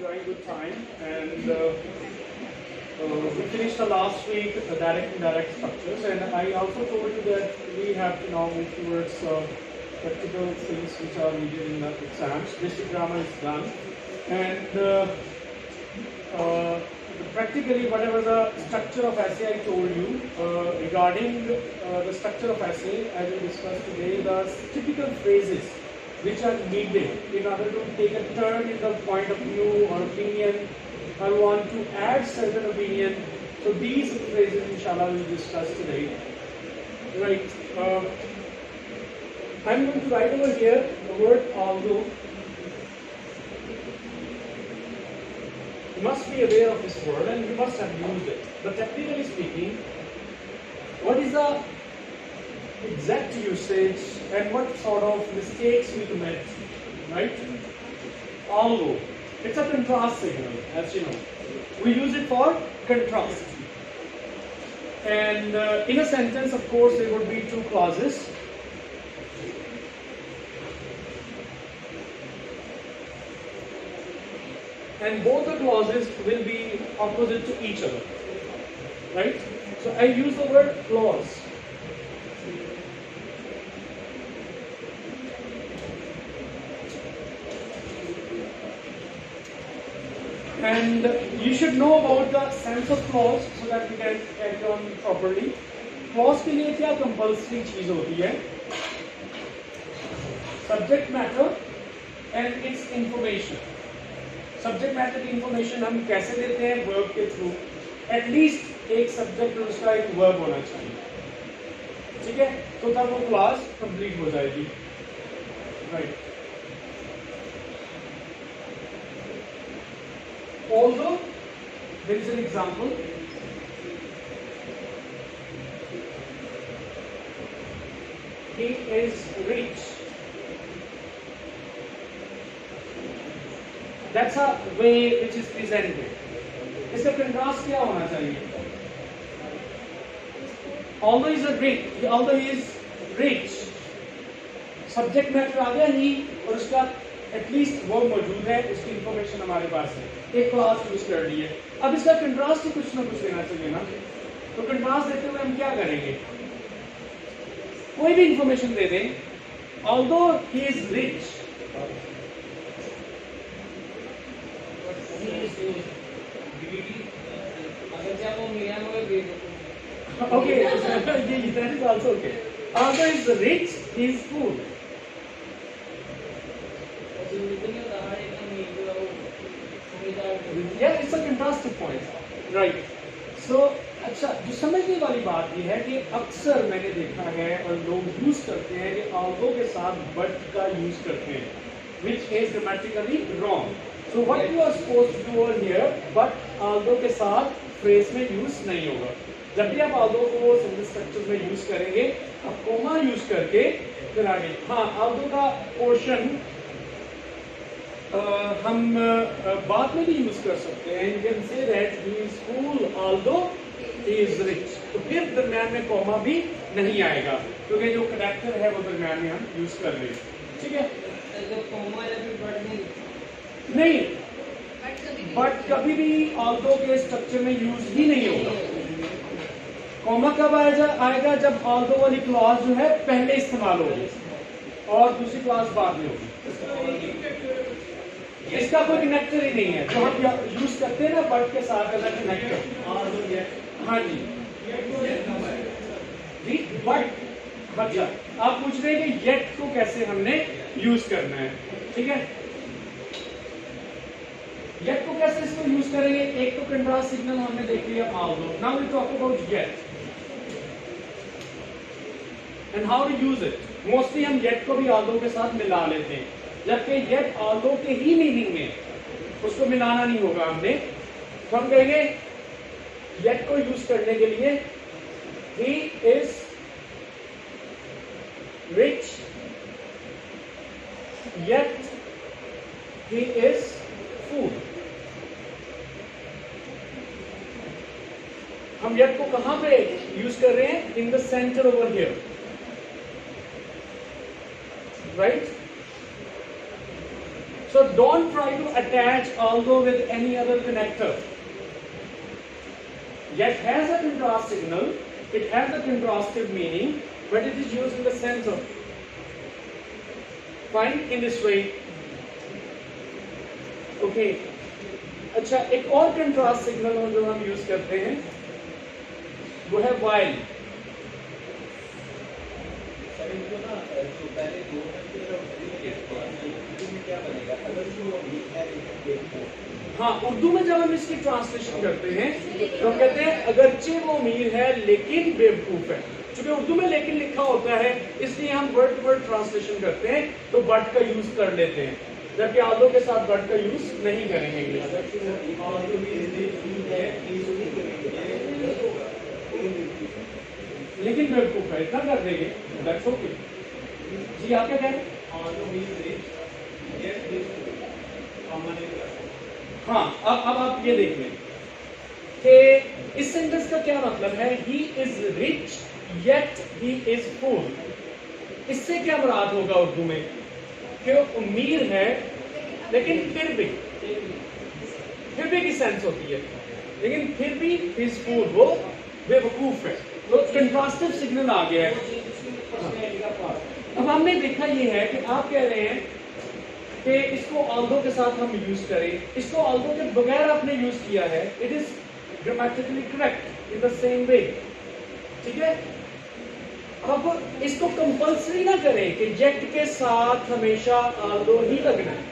enjoying good time, and we finished the last week the direct and indirect structures, and I also told you that we have to now move towards practical things which are needed in the exams. Basic grammar is done, and practically whatever the structure of essay I told you regarding the structure of essay, I will discuss today the typical phrases which are needed in order to take a turn in the point of view or opinion. I want to add certain opinion. So these phrases, inshallah, we will discuss today. Right. I'm going to write over here the word although. You must be aware of this word and you must have used it. But technically speaking, what is the exact usage and what sort of mistakes we commit, right? Although, it's a contrast signal, as you know. We use it for contrast. And in a sentence, of course, there would be two clauses. And both the clauses will be opposite to each other, right? So I use the word clause. And you should know about the sense of clause so that we can carry on properly. Clause के लिए क्या compulsory चीज होती है? Subject matter and its information. Subject matter की information हम कैसे देते हैं? Verb के through. At least एक subject और उसका एक verb होना चाहिए. ठीक है? तो तब वो clause complete हो जाएगी. Right. Although there is an example, he is rich. That's a way which is presented. इसका contrast क्या होना चाहिए? Although he is rich, subject matter आ गया he और उसका एटलीस्ट वो मौजूद है, उसकी इंफॉर्मेशन हमारे पास है, एक क्लास यूज कर ली है. अब इसका कंट्रास्ट ही कुछ ना कुछ देना चाहिए ना. तो कंट्रास्ट देते हुए हम क्या करेंगे? कोई भी इंफॉर्मेशन दे दें. Although he is rich, okay, that is also okay. Although is rich, he is poor. Yeah, it's a contrasting point, right? So, अच्छा, जो समझने वाली बात ये है कि अक्सर मैंने देखा है और लोग यूज करते हैं कि although के साथ but का यूज करते हैं, which is grammatically wrong. So what you are supposed to do over here, but although के साथ phrase में यूज नहीं होगा. जब भी आप although को sentence structures में यूज करेंगे, आप comma यूज करके फिर आगे. हाँ, although का portion हम बाद में भी यूज कर सकते हैं. You can say that he is full although he is rich. तो फिर दरम्यान में कॉमा भी नहीं आएगा क्योंकि जो कनेक्टर है वो दरम्यान में हम यूज कर रहे हैं. ठीक है? नहीं, बट कभी भी although के स्ट्रक्चर में यूज ही नहीं होगा. कॉमा कब आएगा? जब although वाली क्लॉज जो है पहले इस्तेमाल होगी और दूसरी क्लॉज बाद में होगी. इसका कोई कनेक्टर ही नहीं है. जो हम यूज करते हैं ना बट के साथ अलग कनेक्टर. हाँ जी, बट अच्छा, आप पूछ रहे हैं कि येट को कैसे हमने यूज करना है. ठीक है, येट को कैसे इसको यूज करेंगे? एक तो कंट्रास्ट सिग्नल हमने देख लिया although. Now we talk about yet and how to use it. मोस्टली हम येट को भी although के साथ मिला लेते हैं, जबकि येट although के ही मीनिंग में उसको मिलाना नहीं होगा हमने. तो हम कहेंगे येट को यूज करने के लिए he is rich yet he is full. हम yet को कहां पे यूज कर रहे हैं? In the centre over here, right? So don't try to attach although with any other connector. Yet has a contrast signal, it has a contrastive meaning, but it is used in the sense of fine in this way. Okay. अच्छा, एक और contrast signal जो हम use करते हैं वो है while. हाँ, उर्दू में जब हम इसकी ट्रांसलेशन करते हैं तो हम कहते हैं अगरचे वो अमीर है लेकिन बेवकूफ है. क्योंकि उर्दू में लेकिन लिखा होता है इसलिए हम वर्ड टू वर्ड ट्रांसलेशन करते हैं तो बट का यूज कर लेते हैं, जबकि आल्दो के साथ बट का यूज नहीं करेंगे इंग्लिश में. लेकिन बेवकूफ है इतना कर देंगे, दैट्स ओके. जी आप क्या कह रहे हैं? हाँ, अब आप ये देख लें कि इस सेंटेंस का क्या मतलब है. He is rich yet he is fool. इससे क्या मुराद होगा उर्दू में कि वो अमीर है लेकिन फिर भी की सेंस होती है, लेकिन फिर भी इज फूल, वो बेवकूफ है. तो कंट्रास्टिव सिग्नल आ गया है. अब हमने देखा ये है कि आप कह रहे हैं कि इसको ऑल्दो के साथ हम यूज करें, इसको ऑल्दो के बगैर आपने यूज किया है. It is grammatically correct in the same way. ठीक है. अब इसको कंपल्सरी ना करें कि जेट के साथ हमेशा ऑल्दो ही लगना है.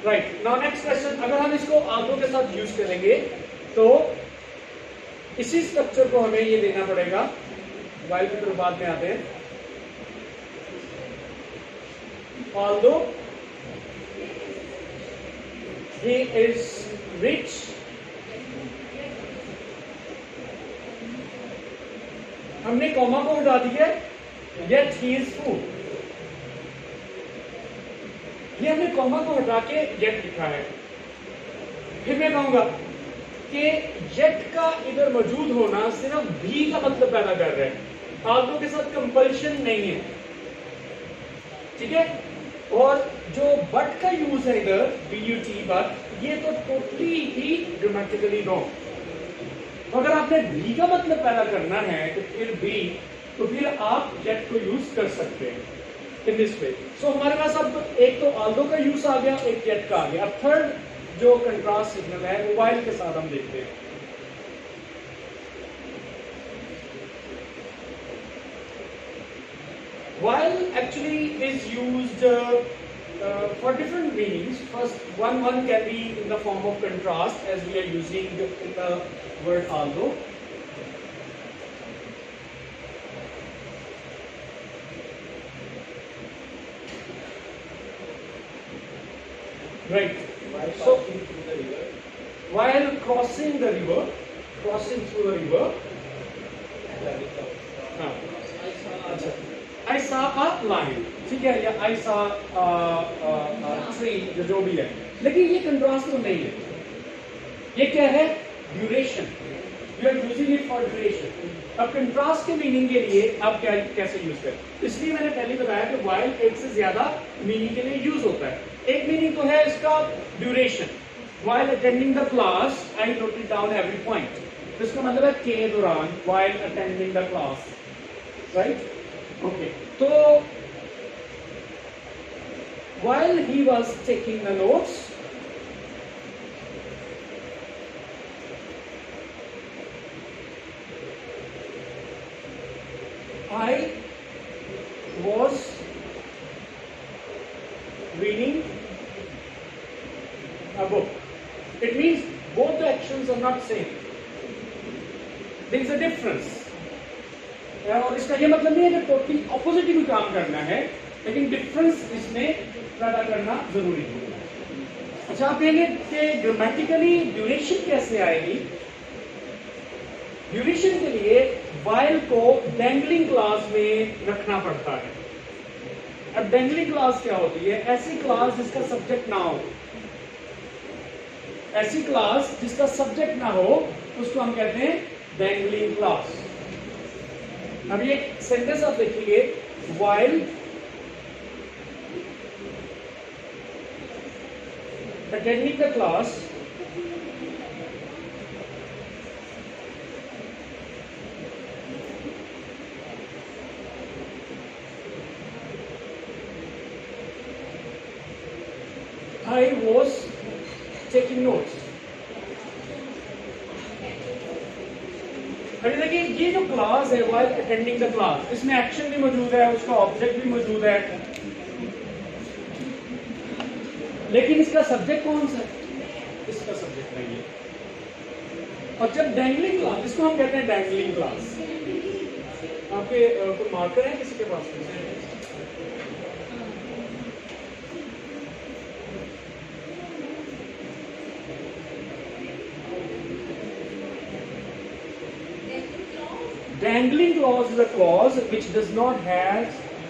राइट. नाउ नेक्स्ट क्वेश्चन, अगर हम इसको ऑल्दो के साथ यूज करेंगे तो इसी स्ट्रक्चर को हमें ये देना पड़ेगा. वाइल की तरफ बाद में आते हैं. ऑल्दो ही इज रिच हमने कॉमा को हटा दिया, येट ही इज फूल. ये हमने कॉमा को हटा के येट लिखा है. फिर मैं कहूंगा कि येट का इधर मौजूद होना सिर्फ भी का मतलब पैदा कर रहा है, ऑल्दो के साथ कंपल्शन नहीं है. ठीक है. और जो बट का यूज है इधर but, बट, ये तो टोटली ही ग्रामेटिकली रॉन्ग. अगर आपने भी का मतलब पैदा करना है तो फिर आप जेट को यूज कर सकते हैं इन दिस वे. सो हमारे पास अब एक तो ऑल्दो का यूज आ गया, एक जेट का आ गया. अब थर्ड जो कंट्रास्ट सिग्नल है वो वाइल के साथ हम देखते हैं. While actually is used for different meanings. First, one can be in the form of contrast, as we are using in the word although. Right. So, while crossing through the river. I saw a lion, ठीक है, या I saw tree, जो भी है. लेकिन ये contrast तो नहीं है. ये क्या है? Duration. You are using it for duration. अब कंट्रास्ट के मीनिंग के लिए आप कैसे यूज करें? इसलिए मैंने पहले बताया कि while एक से ज्यादा मीनिंग के लिए यूज होता है. एक मीनिंग तो है इसका duration. While attending the class, I noted down every point. इसका मतलब है के दौरान, while attending the class, right? Okay. So while he was taking the notes, I was reading a book. It means both the actions are not same. There is a difference. और इसका ये मतलब नहीं है कि टोटली ऑपोजिट ही काम करना है, लेकिन डिफरेंस इसमें पैदा करना जरूरी है. अच्छा, आप कहेंगे कि ग्रामेटिकली ड्यूरेशन कैसे आएगी? ड्यूरेशन के लिए while को डैंगलिंग क्लास में रखना पड़ता है. अब डैंगलिंग क्लास क्या होती है? ऐसी क्लास जिसका सब्जेक्ट ना हो. ऐसी क्लास जिसका सब्जेक्ट ना हो उसको हम कहते हैं डैंगलिंग क्लास. अब ये सेंटेंस आप देखिए, while attending the class I was taking notes. अभी देखिए ये जो क्लास है while attending the class, इसमें एक्शन भी मौजूद है, उसका ऑब्जेक्ट भी मौजूद है, लेकिन इसका सब्जेक्ट कौन सा है? इसका सब्जेक्ट नहीं है। और जब डैंगलिंग क्लास, इसको हम कहते हैं डैंगलिंग क्लास। आपके कोई मार्कर है किसी के पास? Dangling clause is a clause which does not have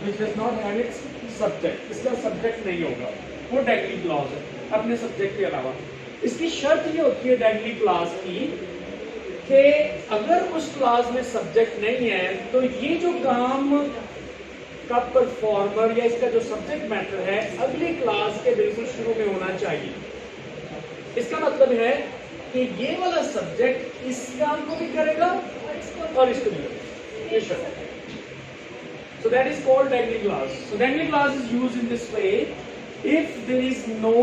its subject. इसका सब्जेक्ट नहीं होगा, वो डैंगलिंग क्लॉज है अपने सब्जेक्ट के अलावा। इसकी शर्त ये होती है डैंगलिंग क्लॉज की कि अगर उस क्लॉज में सब्जेक्ट नहीं है तो ये जो काम का परफॉर्मर या इसका जो सब्जेक्ट मैटर है अगली क्लास के बिल्कुल शुरू में होना चाहिए। इसका मतलब है कि ये वाला सब्जेक्ट इस काम को भी करेगा और इसको भी करेगा, ये शर्त है। So that is called dangling clause. So dangling clause is used in this way. If there is no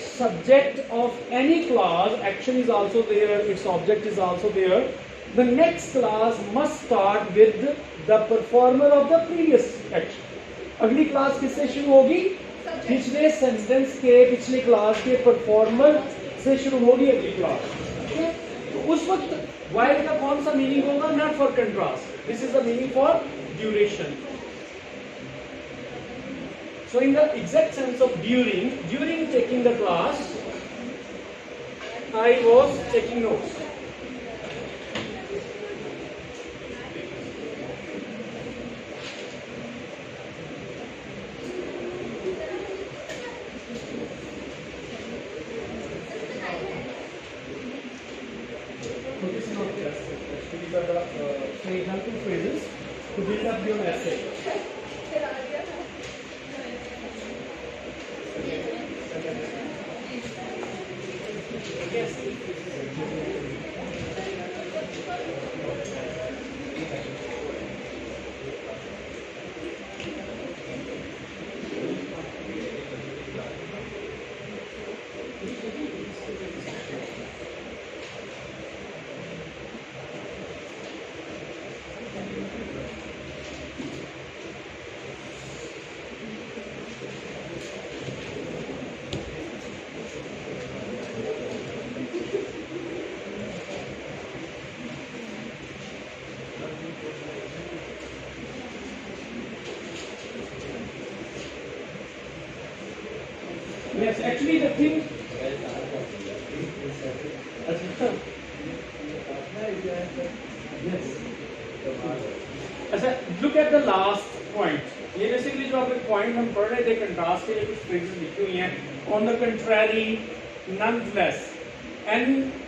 subject of any clause, action is also there, its object is also there, the next clause must start with the performer of the previous action. अगली class किससे शुरू होगी? पिछले sentence के पिछले class के performer से शुरू होगी अगली क्लास। तो उस वक्त while का कौन सा मीनिंग होगा? Not for contrast. This is the meaning for duration. So in the exact sense of during taking the class, I was taking notes. So this is not just these are the helpful phrases to build up your essay. Yes. Yes, actually the thing. Yes. अच्छा, look at the last point. ये basically जो आपके point हम पढ़ रहे थे contrast के लिए कुछ फ्रेजेस लिखी हुई हैं। On the contrary, nonetheless, nonetheless,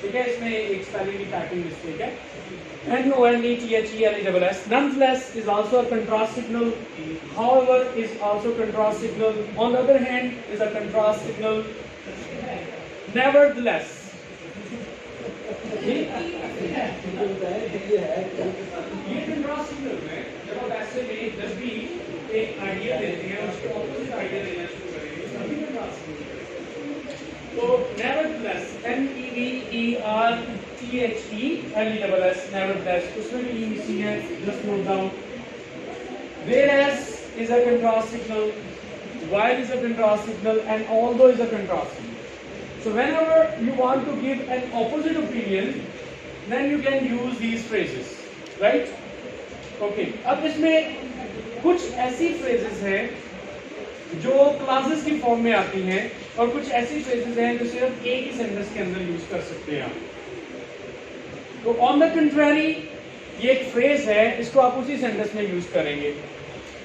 ठीक है, इसमें एक स्पेलिंग की टाइपिंग मिस्टेक है। nonetheless, nonetheless is also a contrast signal. However is also contrast signal. On the other hand is a contrast signal. Nevertheless, ये contrast signal में जब आप ऐसे में जब भी एक आइडिया देते हैं उसके ऑपोजिट आइडिया देना शुरू करेंगे तभी contrast signal। तो nevertheless, nevertheless, nevertheless, उसमें भी E मिसिंग है, just note down. Whereas is a contrast signal, while is a contrast signal, and although is a contrast signal. So whenever you want to give an opposite opinion, then you can use these phrases, right? Okay. अब इसमें कुछ ऐसी phrases हैं जो classes की form में आती हैं और कुछ ऐसी फ्रेजेस हैं जो सिर्फ एक ही सेंटेंस के अंदर यूज कर सकते हैं आप। तो ऑन द कंट्रारी ये एक फ्रेज है, इसको आप उसी सेंटेंस में यूज करेंगे।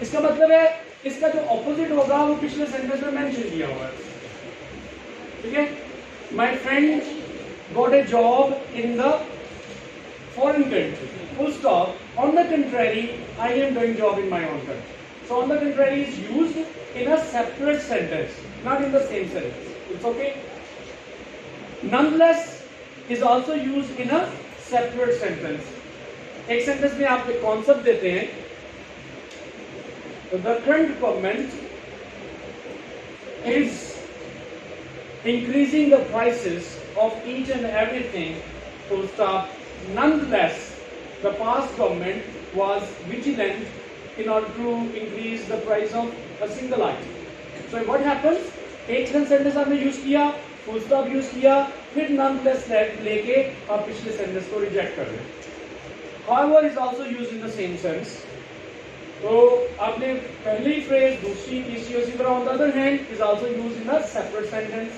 इसका मतलब है इसका जो ऑपोजिट होगा वो पिछले सेंटेंस में मेंशन किया हुआ है, ठीक है। My friend got a job in the foreign country, full stop. On the contrary, I am doing job in my own country. So on the contrary is used in a separate sentence, not in the same sentence. It's okay. Nonetheless is also used in a separate sentence. एक sentence में आप एक concept देते हैं, the current government is increasing the prices of each and everything, full stop. Nonetheless, the past government was vigilant in order to increase the price of a single item. So what happens? एक sentence आपने use किया, full stop use किया, फिर nonetheless लेके आप पिछले sentence को reject कर रहे हैं. However is also used in the same sense. तो आपने पहली फ्रेज दूसरी तीसरी उसी तरह. On the other hand is also used in a separate sentence,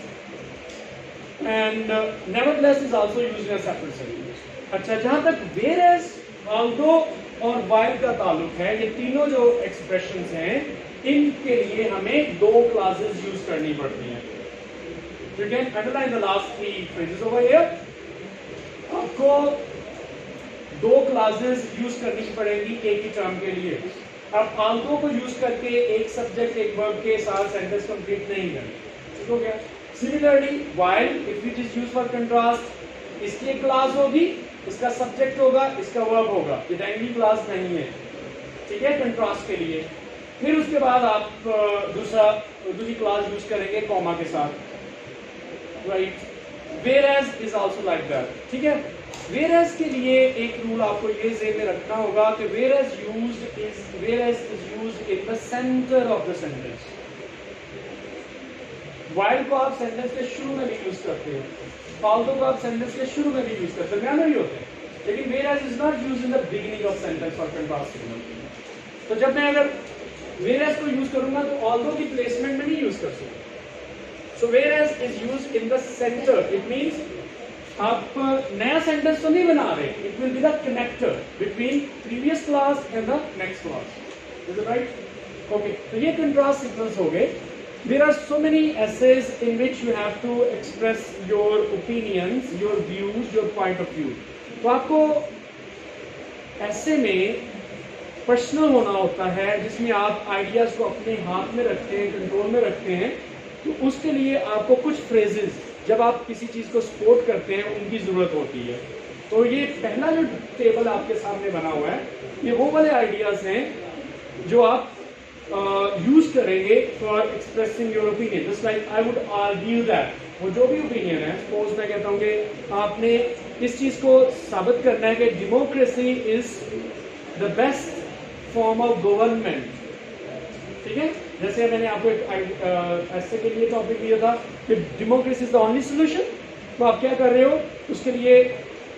and nevertheless is also used in a separate sentence. अच्छा, जहां तक whereas, although और while का ताल्लुक है, ये तीनों जो एक्सप्रेशंस हैं इनके लिए हमें दो क्लासेस यूज करनी पड़ती हैं. You can underline the last three phrases over here. आपको दो क्लासेस यूज करनी पड़ेगी एक ही टर्म के लिए. अब although को यूज करके एक सब्जेक्ट एक वर्ब के साथ सेंटेंस कंप्लीट नहीं करें. ठीक हो गया. Similarly while, if it is used for contrast, इसकी एक क्लास होगी, इसका सब्जेक्ट होगा, इसका वर्ब होगा. ये डायरेक्टली क्लास नहीं है, ठीक है, कंट्रास्ट के लिए. फिर उसके बाद आप दूसरी क्लास यूज करेंगे कॉमा के साथ, right. whereas is also like that. ठीक है. whereas के लिए एक रूल आपको ये ज़हन में रखना होगा कि whereas is used in the center of the sentence. while को आप सेंटेंस के शुरू में भी यूज करते हैं, although को आप सेंटेंस के शुरू में भी यूज करते हैं, दरमियान में भी होते हैं, लेकिन whereas is not used in the beginning of sentence or contrast signal. तो जब मैं अगर whereas को यूज करूंगा तो although की प्लेसमेंट में नहीं यूज कर सकता. So whereas is used in the center. It means आप नया सेंटेंस तो नहीं बना रहे. It will be the connector between previous class and the next class. Is it right? Okay. तो ये contrast signals हो गए. There are so many essays in which you have to express your opinions, your views, your point of view. तो आपको ऐसे में personal होना होता है, जिसमें आप आइडियाज को अपने हाथ में रखते हैं, कंट्रोल में रखते हैं. तो उसके लिए आपको कुछ फ्रेजेस, जब आप किसी चीज़ को सपोर्ट करते हैं, उनकी ज़रूरत होती है. तो ये पहला जो टेबल आपके सामने बना हुआ है, ये वो वाले आइडियाज़ हैं जो आप यूज करेंगे for expressing your opinion. Just like I would argue that, वो जो भी ओपिनियन है, सपोज मैं कहता हूँ कि आपने इस चीज़ को साबित करना है कि democracy is the best form of government. ठीक है. जैसे मैंने आपको एक ऐसे के लिए टॉपिक दिया था कि democracy is the only solution. तो आप क्या कर रहे हो, उसके लिए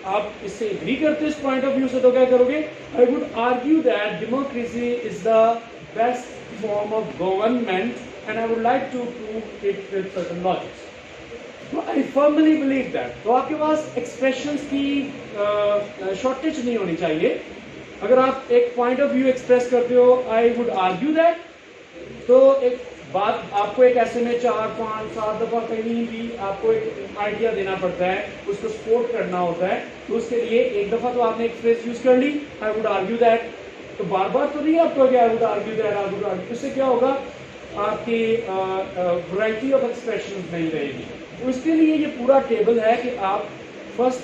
आप इससे एग्री करते हो इस पॉइंट ऑफ व्यू से, तो क्या करोगे, I would argue that democracy is the best form of government and I would like to prove it with certain logics. So I firmly believe that. तो आपके पास expressions की shortage नहीं होनी चाहिए. अगर आप एक point of view express करते हो, I would argue that, तो एक बात आपको एक ऐसे में 4, 5, 7 दफा कहीं भी आपको एक आइडिया देना पड़ता है, उसको सपोर्ट करना होता है. तो उसके लिए एक दफा तो आपने एक फ्रेज यूज कर ली, I would argue that. तो बार बार तो नहीं आपको क्या would argue that, I would argue. इससे क्या होगा, आपकी वैरायटी ऑफ एक्सप्रेशंस नहीं रहेगी. तो इसके लिए ये पूरा टेबल है कि आप फर्स्ट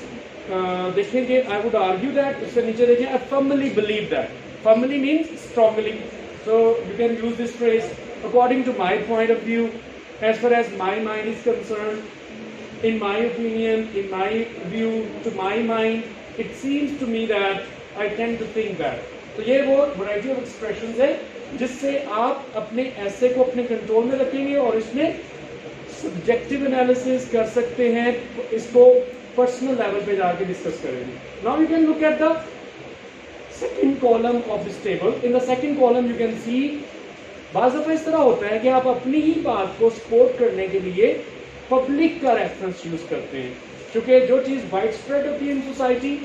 देखेंगे I would argue that, उससे नीचे देखें I firmly believe that. Firmly means strongly. So you can use this phrase according to my point of view, as far as my mind is concerned, in my opinion, in my view, to my mind, it seems to me that I tend to think that. तो ये वो variety of expressions है जिससे आप अपने ऐसे को अपने कंट्रोल में रखेंगे और इसमें सब्जेक्टिव एनालिसिस कर सकते हैं. इसको पर्सनल लेवल पे जाके डिस्कस करेंगे. Now you can look at the second column of this table. In the second column you can सी, बाज़ दफ़ा इस तरह होता है कि आप अपनी ही बात को सपोर्ट करने के लिए पब्लिक का रेफरेंस यूज करते हैं. क्योंकि जो चीज़ वाइड स्प्रेड होती है इन सोसाइटी,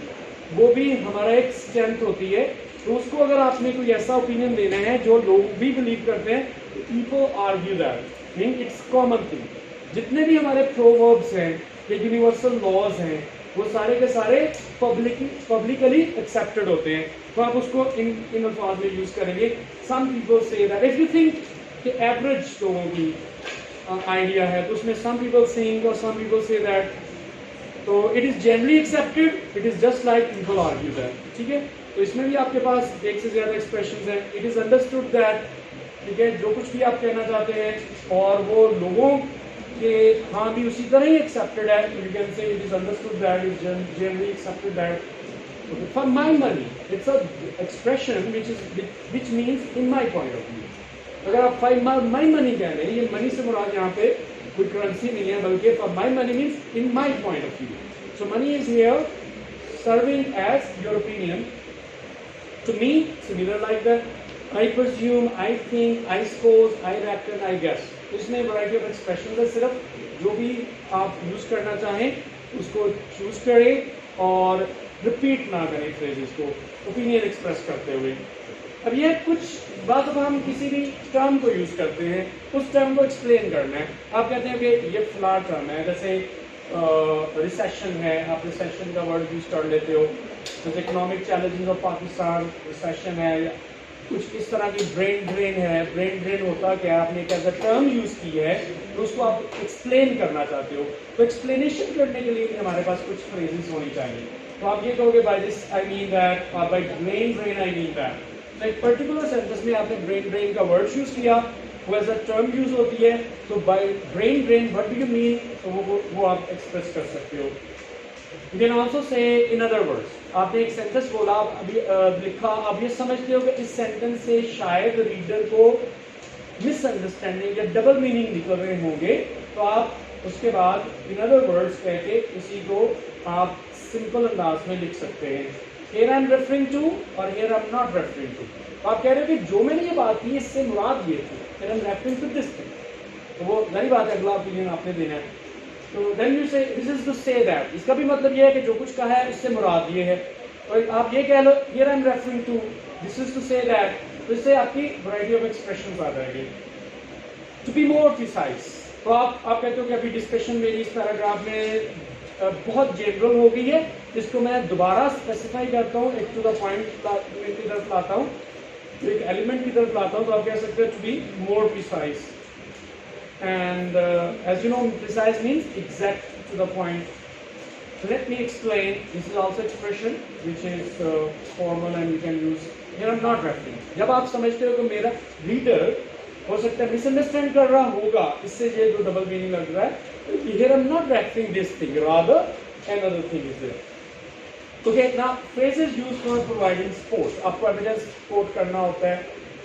वो भी हमारा एक स्ट्रेंथ होती है. तो उसको अगर आपने कोई ऐसा ओपिनियन देना है जो लोग भी बिलीव करते हैं, people argue that, mean it's common thing. जितने भी हमारे प्रोवर्ब्स हैं, ये यूनिवर्सल लॉज हैं, वो सारे के सारे पब्लिकली एक्सेप्टेड होते हैं, तो आप उसको इन अल्फाज में यूज करेंगे। Some people say that if you think कि एवरेज लोगों की आइडिया है तो उसमें सम पीपल थिंक और सम पीपल से दैट, तो it is generally accepted, it is just like people argue that, ठीक है। तो इसमें भी आपके पास एक से ज्यादा एक्सप्रेशन है। इट इज अंडरस्टूड दैट, ठीक है, जो कुछ भी आप कहना चाहते हैं और वो लोगों के हाँ भी उसी तरह ही एक्सेप्टेड है, यू कैन से it is understood that, is generally accepted that for my money, it's a expression which means in my point of view. अगर आप फॉर माई मनी कह रहे हैं, ये मनी से मुराद यहाँ पे कोई करेंसी नहीं है, बल्कि for my money means in my point of view. So money is here serving as your opinion. To me, similar like that. I presume, I think, I suppose, I reckon, I guess. इसमें variety of expressions है, सिर्फ जो भी आप use करना चाहें उसको choose करें और रिपीट ना करें फ्रेजेस को ओपिनियन एक्सप्रेस करते हुए। अब ये कुछ बात, अब हम किसी भी टर्म को यूज करते हैं, उस टर्म को एक्सप्लेन करना है। आप कहते हैं कि ये फ्ला टर्म है, जैसे रिसेशन है, आप रिसेशन का वर्ड यूज कर लेते हो, जैसे economic challenges of Pakistan recession है, या कुछ इस तरह की ब्रेन ड्रेन है। ब्रेन ड्रेन होता क्या, आपने एक ऐसा टर्म यूज की है तो उसको आप एक्सप्लेन करना चाहते हो, तो एक्सप्लेनेशन करने के लिए भी हमारे पास कुछ फ्रेजेस होनी चाहिए। तो आप ये कहोगे by this I mean that, by brain drain I mean that. तो एक पर्टिकुलर सेंटेंस में आपने ब्रेन ड्रेन का वर्ड यूज किया, वो एज अ टर्म यूज होती है, तो by brain drain what do you mean, तो वो आप एक्सप्रेस कर सकते हो। You can also say in other words, आपने एक सेंटेंस बोला, आप अभी लिखा, आप ये समझते हो कि इस सेंटेंस से शायद रीडर को मिसअंडरस्टैंडिंग या डबल मीनिंग निकल रहे होंगे, तो आप उसके बाद इन अदर वर्ड्स कह के उसी को आप सिंपल अंदाज में लिख सकते हैं। Here I am referring to और here I am not referring to। तो आप कह रहे हो कि जो मैंने ये बात की इससे मुराद ये थी, Here I am referring to this thing। तो वो नई बात है, अगला ओपिनियन आपने देना है। तो then you say this is to say that, इसका भी मतलब ये है कि जो कुछ कहा है इससे मुराद ये है। और आप ये कह लो Here I am referring to, this is to say that, तो इससे आपकी variety of expressions आ जाएगी। To be more precise, तो आप कहते हो कि अभी डिस्कशन मेरी इस पैराग्राफ में बहुत जनरल हो गई है, इसको मैं दोबारा स्पेसिफाई करता हूँ, एक टू द पॉइंट की तरफ लाता हूँ, एक एलिमेंट की तरफ लाता हूँ, तो आप कह सकते हो to be more precise. And as you know precise means exact to the point. Let me explain, this is also expression which is formal and you can use here I am not referring. जब आप समझते हो कि मेरा reader हो सकता है misunderstand कर रहा होगा, इससे ये जो डबल मीनिंग लग रहा है, here I'm not referring this thing, rather another thing is there. Okay, now phrases used for providing support, आपको evidence support करना होता है,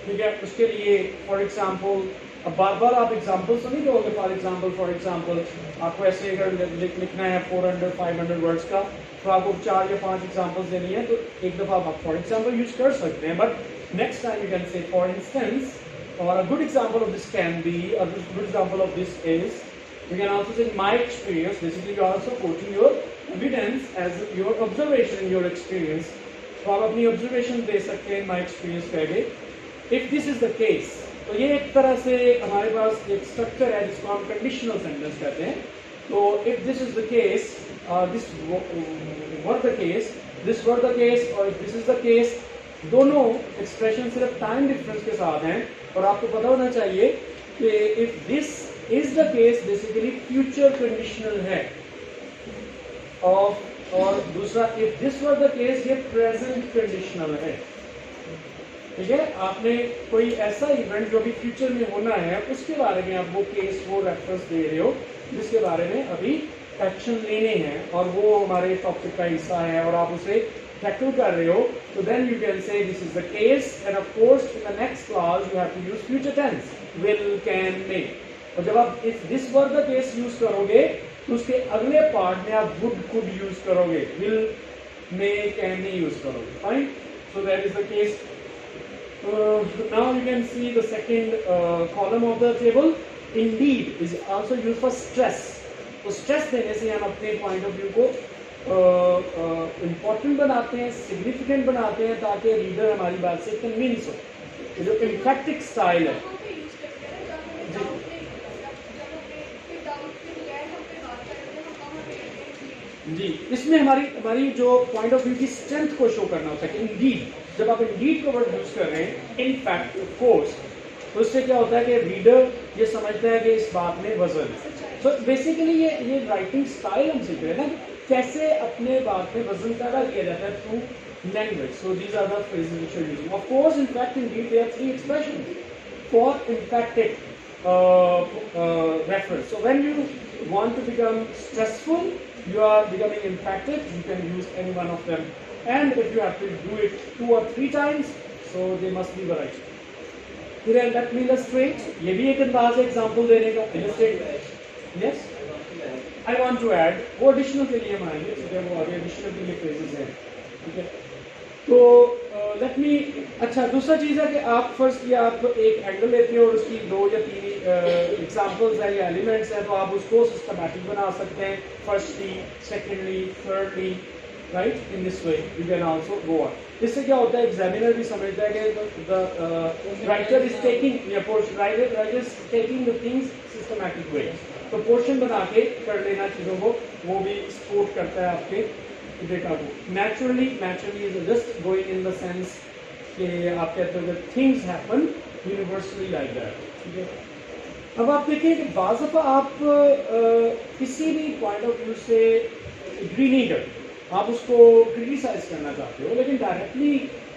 ठीक है। उसके लिए फॉर एग्जाम्पल, अब बार बार आप एग्जाम्पल तो नहीं दोगे, फॉर एग्जाम्पल आपको ऐसे अगर लिखना है 400-500 वर्ड्स का, तो आपको 4 या 5 एग्जाम्पल्स देनी है, तो एक दफा आप फॉर एग्जाम्पल यूज कर सकते हैं, but next time you can से फॉर इंस्टेंस, और a good example of this can be, a good example of this is, you can also say my experience. Basically you are also quoting your evidence as your observation and your experience. तो आप अपनी observation दे सकते हैं my experience कह के। If this is the case, तो ये एक तरह से हमारे पास एक स्ट्रक्चर है जिसको हम कंडीशनल सेंटेंस कहते हैं। तो if this is the case, this were the case, this were the case, और if this is the case, दोनों एक्सप्रेशन सिर्फ टाइम डिफरेंस के साथ हैं, और आपको पता होना चाहिए कि if this is the case basically future conditional है, और दूसरा if this were the case ये प्रेजेंट कंडीशनल है, ठीक है। आपने कोई ऐसा इवेंट जो भी फ्यूचर में होना है उसके बारे में आप वो केस, वो रेफरेंस दे रहे हो जिसके बारे में अभी एक्शन लेने हैं, और वो हमारे टॉपिक का हिस्सा है और आप उसे टैकल कर रहे हो, तो then you can say this is the case, and of course in the next clause you have to use future tense, will, can, may. और जब आप if this were the case use करोगे तो उसके अगले पार्ट में आप would, could use करोगे, विल, मे, कैन नहीं यूज करोगे, fine. So that is the case. Now you can see the second column of the table, Indeed is also used for stress. तो स्ट्रेस देने से हम अपने पॉइंट ऑफ व्यू को important बनाते हैं, सिग्निफिकेंट बनाते हैं, ताकि रीडर हमारी बात से कन्विंस हो। जो इम्फेक्टिक स्टाइल है, जी, इसमें हमारी हमारी जो पॉइंट ऑफ व्यू की स्ट्रेंथ को शो करना होता है कि इंडीड, जब आप इंडीड का वर्ड यूज कर रहे हैं, इन फैक्ट, ऑफ कोर्स, तो उससे क्या होता है कि रीडर ये समझता है कि इस बात में वजन है। सो बेसिकली ये राइटिंग स्टाइल हम सीख रहे हैं ना, कैसे अपने बात में वजन पैदा किया जाता है through language. So these are the phrases which are using. Of course, in fact, indeed there are 3 expressions for emphatic reference. So when you want to become stressful, you are becoming emphatic, you can use any one of them. And if you have to do it 2 or 3 times, so they must be variety. फिर let me illustrate. ये भी एक अंदाज है example देने का। Illustrate. Yes. I want to add, वो additional के लिए हम आएंगे, ठीक है, वो आगे additional के लिए phrases हैं, ठीक है। तो लेट मी, अच्छा, दूसरा चीज़ है कि आप फर्स्ट ये आप एक एंगल लेते हो और उसकी 2 या 3 एग्जांपल्स हैं या एलिमेंट्स हैं, तो आप उसको सिस्टमैटिक बना सकते हैं, firstly, secondly, thirdly, right, in this way you can also go on. इससे क्या होता है, एग्जामिनर भी समझता है कि द राइटर इज टेकिंग या writer is taking the things systematic way. तो पोर्शन बना के कर लेना चीज़ों को, वो भी सपोर्ट करता है आपके डेटा को। Naturally is just going in the sense कि आप कहते हो things happen universally like that, ठीक है। अब आप देखिए कि बाज़ दफ़ा आप किसी भी पॉइंट ऑफ व्यू से एग्री नहीं करते, आप उसको क्रिटिसाइज करना चाहते हो, लेकिन डायरेक्टली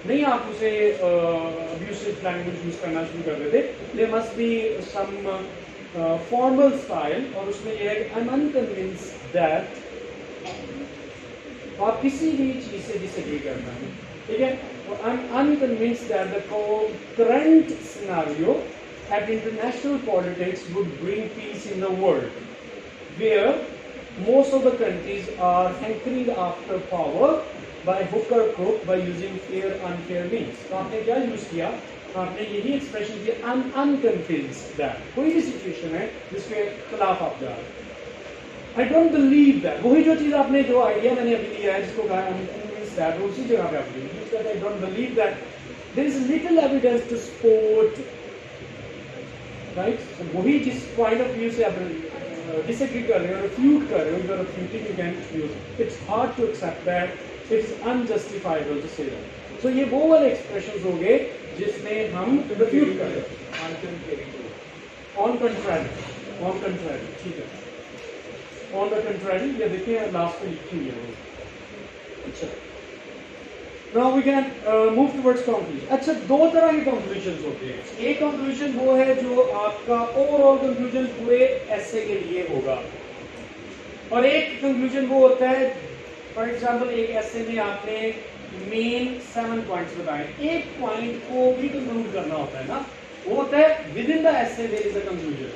नहीं आप उसे अब्यूसिव लैंग्वेज यूज करना शुरू कर देते। There must be some formal style, और उसमें यह है कि आई एम अनकन्विंस्ड दैट, आप किसी भी चीज से डिसएग्री करना है, ठीक है। I am unconvinced that the current scenario at international politics would bring peace in the world where most of the countries are hankering after power by hook or crook by using fair unfair means. तो आपने क्या use किया, आपने यही expression दिया, आई am unconvinced that. कोई भी situation है जिसके खिलाफ आप जा रहे हैं, I don't believe that, वही जो चीज़ आपने, जो आइडिया मैंने अभी दिया है जिसको कहा है, उसी जगह पे आपने यूज करते हैं। I don't believe that there is little evidence to support, right? So वही जिस पॉइंट ऑफ व्यू से आप डिसएग्री कर रहे हो, रिफ्यूट कर रहे हो, you are refuting, you can use it. It's hard to accept that, it's unjustifiable to say that. So ये वो वाले एक्सप्रेशंस हो गए जिसमें हम रिफ्यूट कर रहे हैं। ऑन कंट्रारी, ठीक है। ऑन द कंट्रारी, ये देखिए लास्ट में लिखी हुई है। अच्छा, now we can move towards conclusion. अच्छा, 2 तरह के कंक्लूजन होते हैं। एक कंक्लूजन वो है जो आपका ओवरऑल कंक्लूजन पूरे एसे के लिए होगा, और एक कंक्लूजन वो होता है, फॉर एग्जांपल एक एसे में आपने मेन 7 पॉइंट्स बताए, एक पॉइंट को भी कंक्लूड करना होता है ना, वो होता है within the essay there is a conclusion.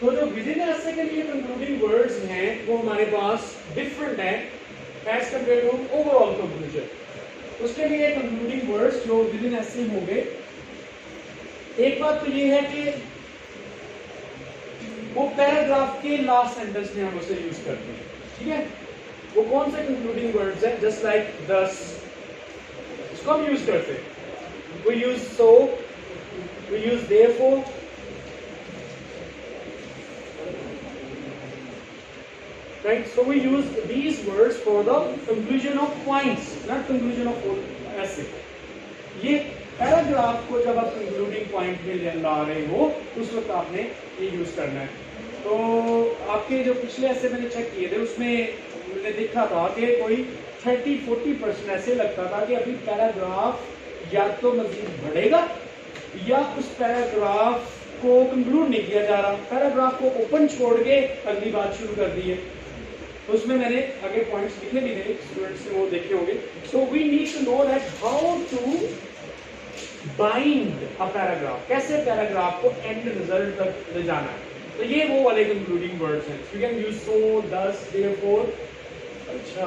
तो जो विद इन एसे के लिए कंक्लूडिंग वर्ड्स हैं वो हमारे पास डिफरेंट है as compare to overall conclusion. उसके लिए कंक्लूडिंग वर्ड्स जो विद इन एसे होंगे, एक बात तो ये है कि वो पैराग्राफ के लास्ट सेंटेंस में हम उसे यूज करते हैं, ठीक है। वो कौन से कंक्लूडिंग वर्ड्स हैं, जस्ट लाइक दस, इसको हम यूज करते हैं। We use so, we use therefore, right? So we use these words for the conclusion of points, not conclusion of whole essay. ये पैराग्राफ को जब आप कंक्लूडिंग पॉइंट में ला रहे हो, उस वक्त आपने ये यूज करना है। तो आपके जो पिछले ऐसे मैंने चेक किए थे, उसमें मैंने देखा था कि कोई 30-40% ऐसे लगता था कि अभी पैराग्राफ या तो मजीद बढ़ेगा या उस पैराग्राफ को कंक्लूड नहीं किया जा रहा, पैराग्राफ को ओपन छोड़ के अगली बात शुरू कर दी है। उसमें मैंने आगे पॉइंट्स लिखे भी थे, स्टूडेंट्स ने वो देखे होंगे। So we need to know that how to bind a paragraph, कैसे पैराग्राफ को एंड रिजल्ट तक ले जाना है। तो ये वो वाले कंक्लूडिंग वर्ड्स हैं। You can use so, thus, therefore. अच्छा,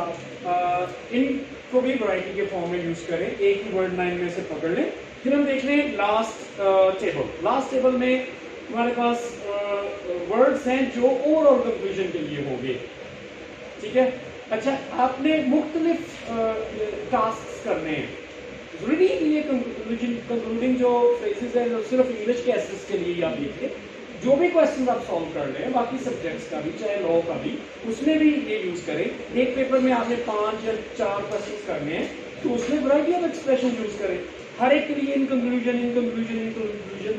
इनको भी वैरायटी के फॉर्म में यूज करें, एक ही वर्ड 9 में से पकड़ लें। फिर हम देख लें लास्ट टेबल। लास्ट टेबल में हमारे पास वर्ड्स हैं जो ओवरऑल कंक्लूजन के लिए होंगे, ठीक है। अच्छा, आपने मुख्तलिफ टास्क करने हैं, जरूरी नहीं ये कंक्लूडिंग जो फ्रेजेस है सिर्फ इंग्लिश के एसेस के लिए आप लिखिए, जो भी क्वेश्चन आप सॉल्व कर रहे हैं बाकी सब्जेक्ट्स का भी, चाहे लॉ का भी, उसमें भी ये यूज करें। एक पेपर में आपने 5 या 4 क्वेश्चन करने हैं तो उसमें वैरायटी ऑफ एक्सप्रेशन यूज करें। हर एक के लिए इन कंक्लूजन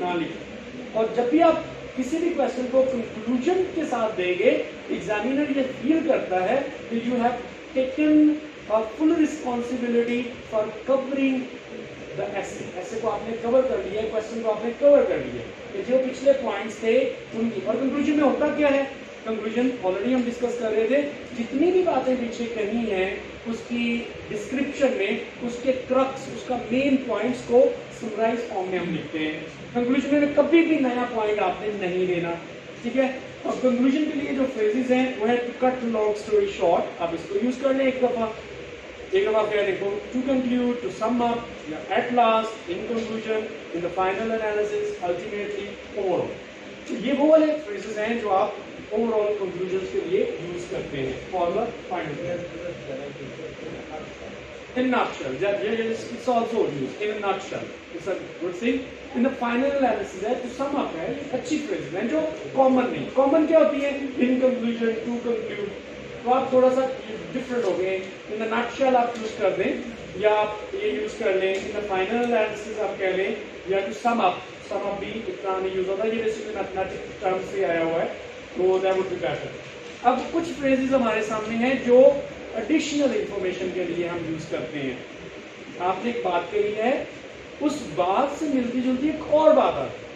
ना लिखें। और जब भी आप किसी भी क्वेश्चन को कंक्लूजन के साथ देंगे, एग्जामिनर ये फील करता है कि you have taken a full responsibility for covering the essay. ऐसे को आपने कवर कर लिया, क्वेश्चन को आपने कवर कर लिया, कि जो पिछले पॉइंट्स थे उनकी। और कंक्लूजन में होता क्या है, कंक्लूजन ऑलरेडी हम डिस्कस कर रहे थे, जितनी भी बातें पीछे कही हैं उसकी डिस्क्रिप्शन में उसके क्रक्स, उसका मेन पॉइंट्स को समराइज फॉर्म में हम लिखते हैं। कंक्लूजन में कभी भी नया पॉइंट आपने नहीं लेना, ठीक है। और कंक्लूजन के लिए जो फ्रेजेस हैं वो है to cut long story short. आप इसको यूज कर लें एक दफा क्या देखो, to conclude, to sum up, या at last, in conclusion, in the final analysis, ultimately, overall. तो ये वो वाले फ्रेजेस हैं जो आप ओवरऑल कंक्लूजन के लिए यूज करते हैं for the final. In nutshell, it's also used in a nutshell. It's a good thing. In the final analysis है, to sum up है, अच्छी phrase है जो common नहीं। common क्या होती है? In conclusion, to conclude. तो आप थोड़ा सा डिफरेंट हो गए। In the nutshell आप यूज कर दें, या आप ये यूज कर लें in the final analysis आप कह लें, या to sum up भी इतना नहीं यूज होता, ये बेसिकली मैथमेटिक्स टर्म से आया हुआ है, तो that would be better। अब कुछ phrases हमारे सामने हैं जो एडिशनल इंफॉर्मेशन के लिए हम यूज करते हैं। आपने एक बात कही है, उस बात से मिलती जुलती एक और बात आती है,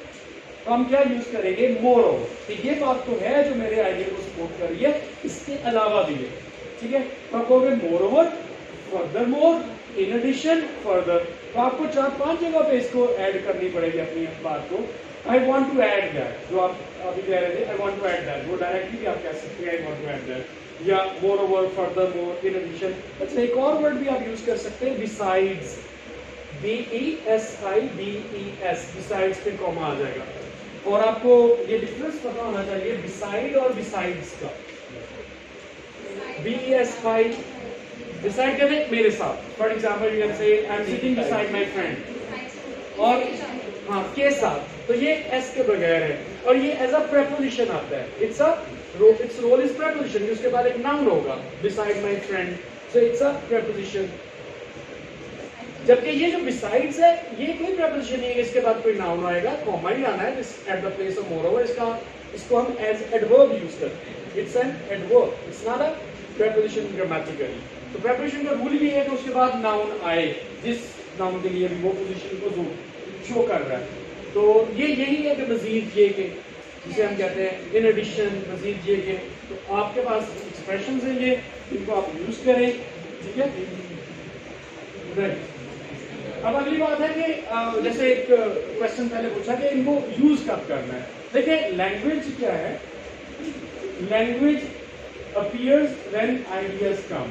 तो हम क्या यूज करेंगे, मोर ओवर। तो ये बात तो है जो मेरे आइडिया को सपोर्ट कर रही है, इसके अलावा भी है, ठीक है। तो आप कहोगे moreover, furthermore, in addition, further. तो आपको 4-5 जगह पे इसको ऐड करनी पड़ेगी अपनी बात को। I want to add that, जो आप अभी कह रहे थे, I want to add that, वो डायरेक्टली भी आप कह सकते हैं I want to add that, या moreover, furthermore, in addition. अच्छा, एक और वर्ड भी आप यूज कर सकते हैं, बिसाइड्स, BESIDES, बिसाइड्स पे कॉमा आ जाएगा। और आपको ये डिफरेंस पता होना चाहिए बिसाइड और बिसाइड्स का। BESI, बिसाइड कहते हैं मेरे साथ, फॉर एग्जाम्पल यू कैन से I am sitting beside my friend, और हाँ के साथ, तो ये एस के बगैर है, और ये एज अ प्रेपोजिशन आता है। इट्स रोल इज प्रेपोजिशन, उसके बाद एक नाउन होगा, beside my friend, so it's a preposition. जबकि ये जो बिसाइड्स है ये कोई प्रेपोजिशन नहीं है, इसके बाद कोई नाउन आएगा, कॉमा ही आना है at the place of more over. इसको हम एज एडवर्ब यूज करते हैं, it's an adverb, it's not a preposition grammatically. तो प्रेपोजिशन का रूल भी है कि उसके बाद नाउन आए, जिस नाउन के लिए भी वो पोजिशन को शो कर रहा है। तो ये यही है कि मजीद ये के, जिसे हम कहते हैं इन एडिशन, मजीद ये के। तो आपके पास एक्सप्रेशन है ये, इनको आप यूज करें, ठीक है। राइट, अब अगली बात है कि जैसे एक क्वेश्चन पहले पूछा कि इनको यूज कब करना है। देखिए लैंग्वेज क्या है, language appears when ideas come,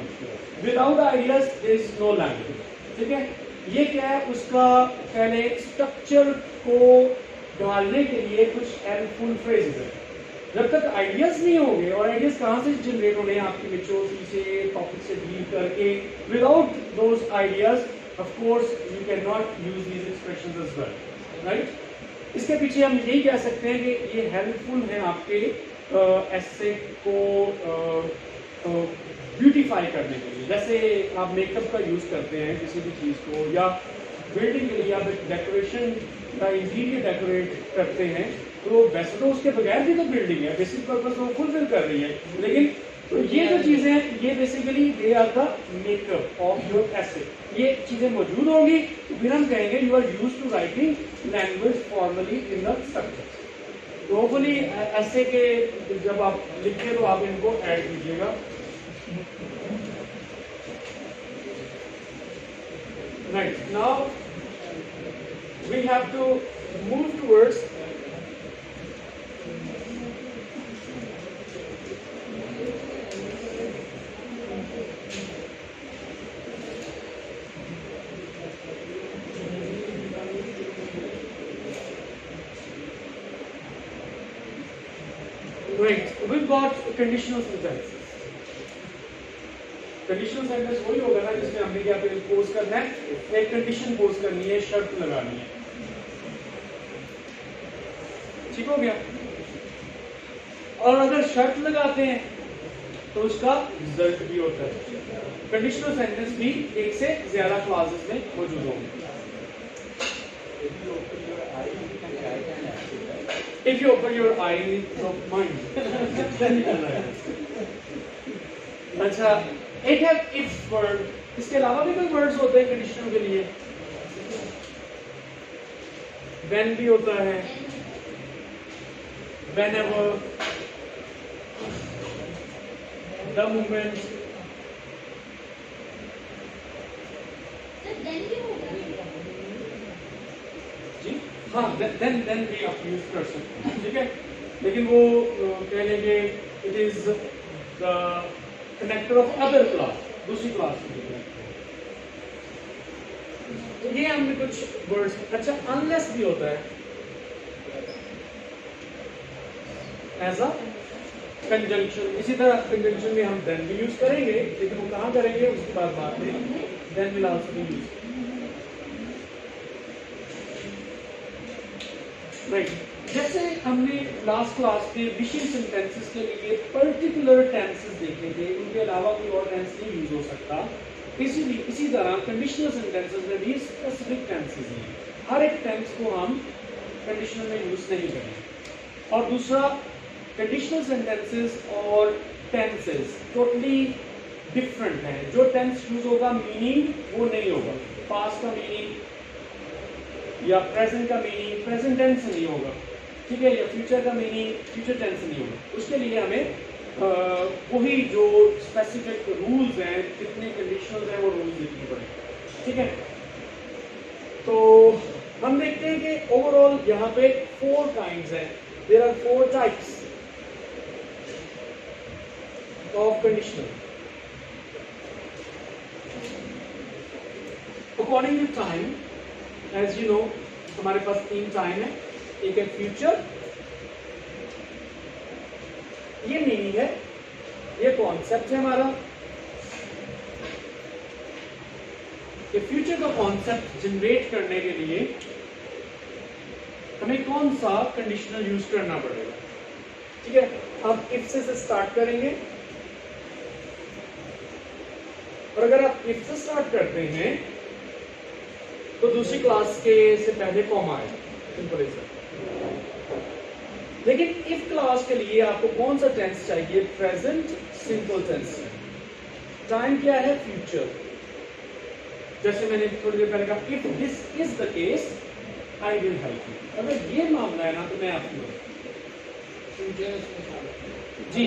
without ideas there is no language, ठीक है। ये क्या है, उसका पहले स्ट्रक्चर को डालने के लिए कुछ हेल्पफुल फ्रेजेस है। जब तक आइडियाज नहीं होंगे, और आइडियाज कहाँ से जनरेट होने हैं, आपकी मेच्योरिटी से, टॉपिक से डील करके, without those ideas of course you can not use these expressions as well, right. इसके पीछे हम यही कह सकते हैं कि ये हेल्पफुल है आपके ऐसे को ब्यूटीफाई करने के लिए। जैसे आप मेकअप का यूज करते हैं किसी भी चीज को, या बिल्डिंग के लिए आप डेकोरेशन का इंटीरियर डेकोरेट करते हैं, तो वैसे तो उसके बगैर भी तो बिल्डिंग है, बेसिक पर्पस वो फुलफिल कर रही है, लेकिन तो ये जो चीजें हैं ये basically they are the makeup of your essay. ये चीजें मौजूद होंगी तो फिर हम कहेंगे you are used to writing language formally in the structure. तो होपफुली ऐसे के जब आप लिखें तो आप इनको ऐड कीजिएगा। Right, now we have to move towards we've got conditional sentences. Conditional sentence वही होगा ना जिसमें हमने क्या पोज करना है, एक कंडीशन पोज करनी है, शर्त लगानी है, ठीक हो गया। और अगर शर्त लगाते हैं तो उसका रिजल्ट भी होता है। कंडीशनल सेंटेंस भी एक से ज्यादा क्लासेस में मौजूद होंगे। If you open your eyes of mind, then you can write. अच्छा, एक है if word, इसके अलावा भी कोई वर्ड्स होते हैं कंडीशनल के लिए? when भी होता है, whenever, the moment, जी हाँ, then भी आप यूज कर सकते हैं, ठीक है। लेकिन वो कह लेंगे it is the connector of other class, दूसरी क्लास में। तो ये हमने कुछ वर्ड्स। अच्छा, अनलेस भी होता है एज अ कंजंक्शन। इसी तरह कंजंक्शन में हम देन भी यूज करेंगे, लेकिन वो कहाँ करेंगे उसके बाद में then will also be used, right. जैसे हमने लास्ट क्लास में विशिंग सेंटेंसेस के लिए पर्टिकुलर टेंसेस देखे थे, उनके अलावा कोई और टेंस नहीं यूज हो सकता। इसी तरह कंडीशनल सेंटेंसेस में भी स्पेसिफिक टेंसेस हैं, हर एक टेंस को हम कंडीशनल में यूज नहीं करेंगे। और दूसरा, कंडीशनल सेंटेंसेस और टेंसेस टोटली डिफरेंट हैं। जो टेंस यूज होगा मीनिंग वो नहीं होगा, पास्ट का मीनिंग या प्रेजेंट का मीनिंग प्रेजेंट टेंस से नहीं होगा, ठीक है, या फ्यूचर का मीनिंग फ्यूचर टेंस से नहीं होगा। उसके लिए हमें वही जो स्पेसिफिक रूल्स हैं, कितने कंडीशनल्स हैं, वो रूल्स देखने पड़ेंगे, ठीक है। तो हम देखते हैं कि ओवरऑल यहाँ पे 4 काइंड्स हैं, there are 4 types of conditional according to time. As you know, हमारे पास 3 टाइम है, एक है फ्यूचर, ये मीनिंग है, ये कॉन्सेप्ट है हमारा। कि फ्यूचर का कॉन्सेप्ट जनरेट करने के लिए हमें कौन सा कंडीशनल यूज करना पड़ेगा, ठीक है। हम इफ से स्टार्ट करेंगे, और अगर आप इफ से स्टार्ट करते हैं तो दूसरी क्लास के से पहले कॉमा है, सिंपल इज दैट। लेकिन इफ क्लास के लिए आपको कौन सा टेंस चाहिए? Present simple tense. टाइम क्या है? फ्यूचर। जैसे मैंने थोड़ी देर पहले कहा, if this is the case I will help you. अगर ये मामला है ना तो मैं आपकी जी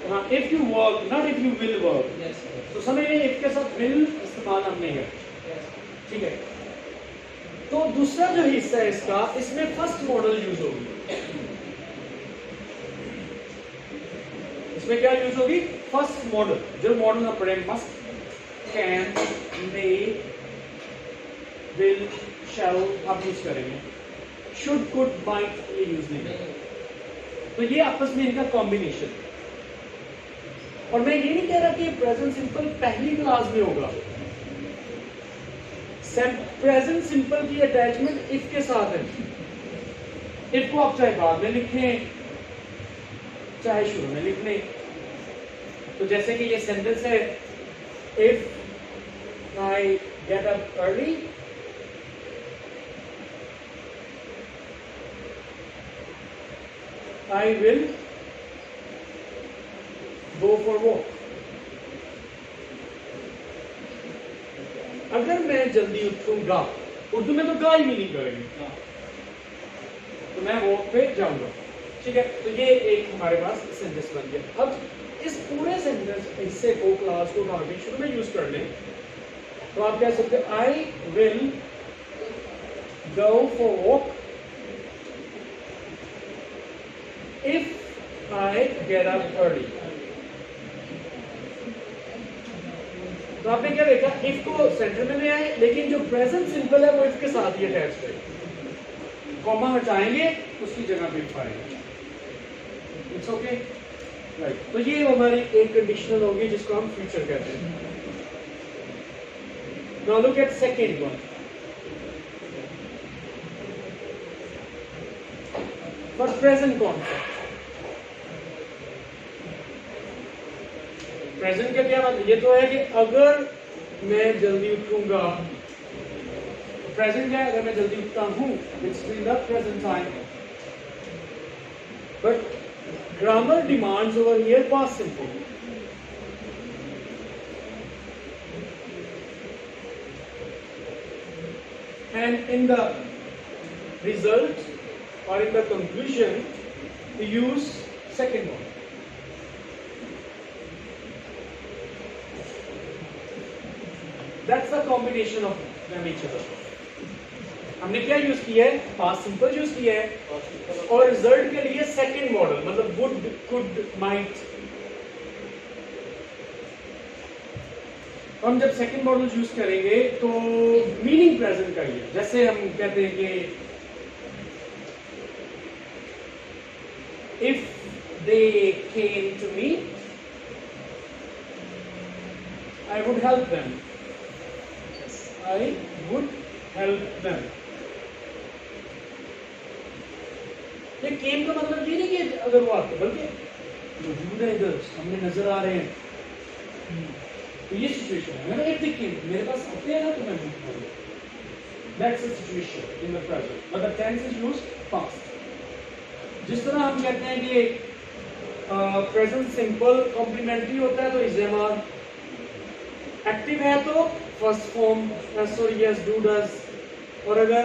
हाँ, if you work not if you will work, तो समय में इफ के साथ विल इस्तेमाल हमने है, ठीक है। तो दूसरा जो हिस्सा है इसका, इसमें फर्स्ट मॉडल यूज होगी। इसमें क्या यूज होगी? First model. जो मॉडल हम पढ़े, मस्ट, कैन, मे, विल, शैल, आप यूज करेंगे। शुड, कुड, माइट ये यूज नहीं करेंगे। तो ये आपस में इनका कॉम्बिनेशन। और मैं ये नहीं कह रहा कि प्रेजेंट सिंपल पहली क्लास में होगा। प्रेजेंट सिंपल की अटैचमेंट इफ के साथ है। इफ को आप चाहे बाद में लिखें, चाहे शुरू में लिख लें। तो जैसे कि ये सेंटेंस है, if I get up early, I will go for walk. अगर मैं जल्दी उठूंगा, उर्दू में तो गा ही नहीं करेंगे, तो मैं वॉक पे जाऊंगा, ठीक है। तो ये एक हमारे पास सेंटेंस बन गया। अब इस पूरे सेंटेंस हिस्से को, क्लास को उठा के शुरू में यूज कर लें, तो आप कह सकते हैं, I will go for walk if I get up early. तो आपने क्या देखा, इफ को सेंटर में ले आए, लेकिन जो प्रेजेंट सिंपल है वो इफ के साथ ही अटैच है। कॉमा हटाएंगे, उसकी जगह पे इफ आएगा। It's okay, right. तो ये हमारी एक कंडीशनल होगी जिसको हम फ्यूचर कहते हैं। Now look at second one, for present concept. Present का क्या मतलब, ये तो है कि अगर मैं जल्दी उठूंगा, प्रेजेंट क्या है, अगर मैं जल्दी उठता हूँ, it's in the present time, but grammar demands over here past simple. And in the result or in the conclusion, we use second one. That's the combination of them each other. हमने क्या use किया है, past simple use किया है, और result के लिए second model, मतलब वुड, कुड, माइट. हम जब सेकंड मॉडल यूज करेंगे तो मीनिंग प्रेजेंट का ही है. जैसे हम कहते हैं कि if they came to me I would help them, I would help them. ये केम का मतलब ये नहीं कि अगर वो आते, बल्कि मौजूद है इधर, हमने नजर आ रहे हैं, तो ये सिचुएशन है. मैंने एक देखी, मेरे पास आते हैं ना तो मैं हेल्प करूंगा. That's the situation in the present, but the tense is used past. जिस तरह हम कहते हैं कि प्रेजेंट सिंपल कॉम्प्लीमेंट्री होता है तो इज एम आर, एक्टिव है तो first form sorry yes do does, और अगर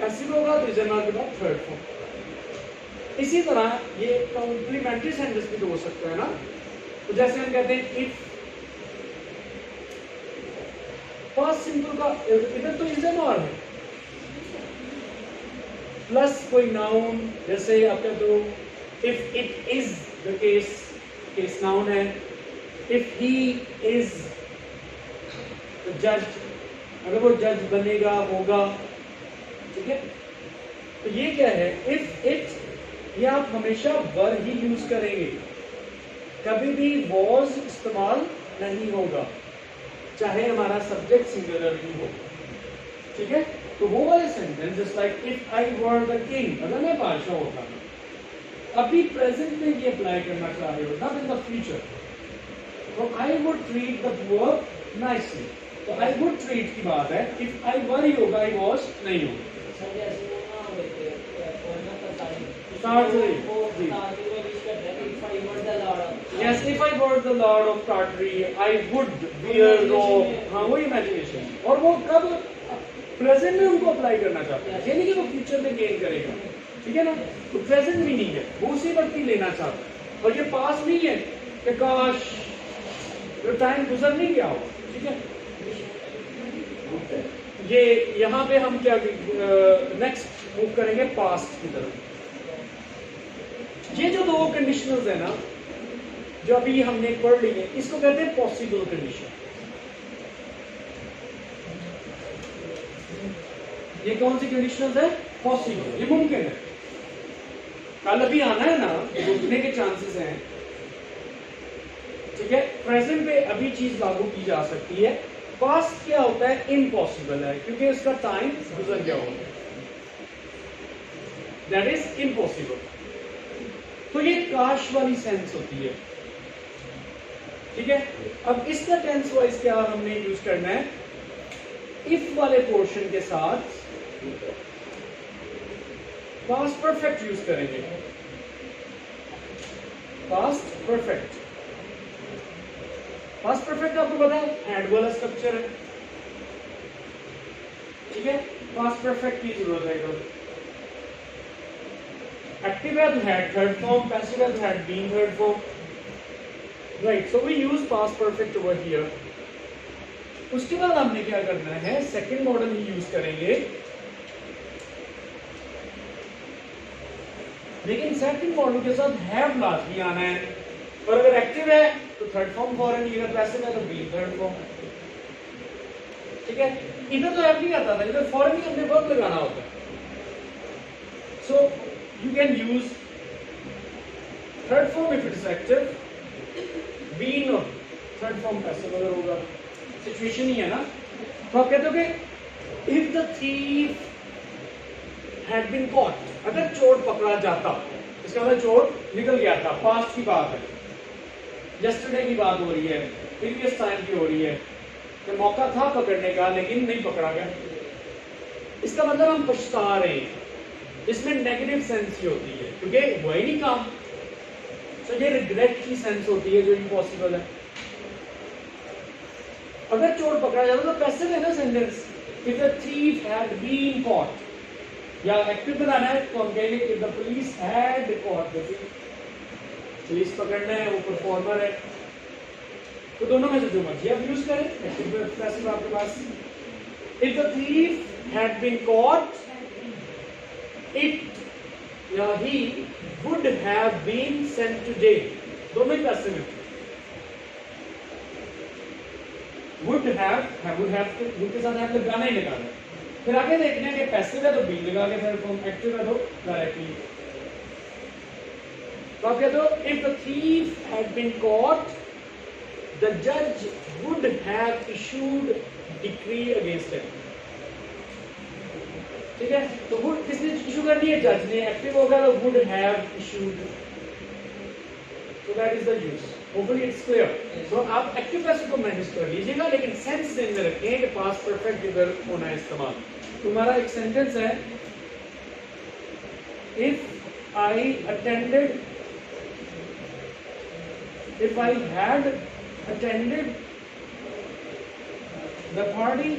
ऐसिव होगा तो इज एम आर के बाद थर्ड फॉर्म. इसी तरह ये कॉम्प्लीमेंट्री सेंटेंस भी तो हो सकता है ना. तो जैसे हम कहते हैं इफ, पास्ट सिंपल का इधर तो इज एम आर है प्लस कोई नाउन, जैसे आप कहते हो if it is the case, case noun है. इफ ही इज द जज, अगर वो जज बनेगा, होगा, ठीक है. तो ये क्या है, इफ इट, ये आप हमेशा वर ही यूज करेंगे, कभी भी वॉज इस्तेमाल नहीं होगा, चाहे हमारा सब्जेक्ट सिंगुलर ही हो, ठीक है. तो वो वाले sentence just like if I were the king, अगर मैं बादशाह होता, अभी प्रेजेंट में ये अप्लाई करना चाह रहे हो, नॉट इन द फ्यूचर. तो I would treat the poor nicely, तो आई वुड ट्रीट की बात है. इफ आई वर ही होगा, आई वॉज नहीं होगा. Yes, if I were the lord of Tartary, I would wear robe. हाँ, वो इमेजिनेशन. और वो कब प्रेजेंट में उनको अप्लाई करना चाहते हैं, ये नहीं कि वो फ्यूचर में गेन करेगा, ठीक है ना. तो प्रेजेंट मीनिंग है, वो उसी वक्त ही लेना चाहता है, और ये पास नहीं है कि काश जो टाइम गुजर नहीं गया हो, ठीक है. ये यहाँ पे हम क्या नेक्स्ट मूव करेंगे पास्ट की तरफ. ये जो दो कंडीशनल्स है ना जो अभी हमने पढ़ ली है, इसको कहते हैं पॉसिबल कंडीशन. ये कौन सी कंडीशनल्स है, पॉसिबल, ये मुमकिन है. कल अभी आना है ना, रुकने के चांसेस हैं, ठीक है. प्रेजेंट पे अभी चीज लागू की जा सकती है. पास्ट क्या होता है, इम्पॉसिबल है, क्योंकि उसका टाइम गुजर गया होगा, दैट इज इम्पॉसिबल. तो ये काश वाली सेंस होती है, ठीक है. अब इसका टेंस वाइज क्या हमने यूज करना है, इफ वाले पोर्शन के साथ पास्ट परफेक्ट यूज करेंगे. पास्ट परफेक्ट, पास्ट परफेक्ट आपको पता है हैड वाला स्ट्रक्चर है, ठीक है. पास्ट परफेक्ट की जरूरत है. तो एक्टिव है तो हैड थर्ड फॉर्म, पैसिव है तो had been third form, right. So we use past perfect over here. उसके बाद हमने क्या करना है, सेकंड मॉडल ही यूज करेंगे, लेकिन सेकंड मॉडल के साथ हैव लास्ट भी आना है. और अगर एक्टिव है तो थर्ड फॉर्म फॉरन, अगर पैसिव है तो बीन थर्ड फॉर्म, ठीक है. इधर तो हैव नहीं आता था, इधर फॉरन ही हमने वर्ब लगाना होता है. सो you can use third form if it is active, been or third form passive अगर होगा, सिचुएशन ही है ना. तो आप कहते हो कि if the thief had been caught, अगर चोर पकड़ा जाता, इसका मतलब चोर निकल गया था, पास्ट की बात है. यस्टरडे की बात हो रही है, प्रीवियस टाइम की हो रही है, तो मौका था पकड़ने का लेकिन नहीं पकड़ा गया, इसका मतलब हम पछता रहे हैं। इसमें नेगेटिव सेंस ही होती है क्योंकि हुआ ही नहीं काम। तो ये रिग्रेट की सेंस होती है जो इम्पॉसिबल है। अगर चोर पकड़ा जाता तो पैसे देना sentence, if the thief had been caught, या एक्टिव बनाना है तो हम कहेंगे if the police had caught the thief. Police पकड़ना है, वो परफॉर्मर है, तो दोनों में से जो मर्जी आप यूज करें, एक्टिव पैसिव आपके पास। If the thief had been caught, it या he would have been sent to jail, दोनों ही पैसिव में। वुड हैव के साथ हैव लगाना ही लगाना है। फिर आगे देखते हैं कि पैसिव है तो बी लगा के फिर फॉर्म, एक्टिव है तो डायरेक्टली। तो आप कहते हो if the thief had been caught the जज would have issued decree against him. ठीक है, तो वुड किसने इशू कर दी है? जज ने। एक्टिव होगा तो would have issued, so that is the use. Hopefully it's clear. So आप एक्टिव पैसिव को मैनेज कर लीजिएगा, लेकिन सेंस ध्यान में रखें कि पास्ट परफेक्ट इधर होना है इस्तेमाल। तुम्हारा एक सेंटेंस है, if I had attended the party,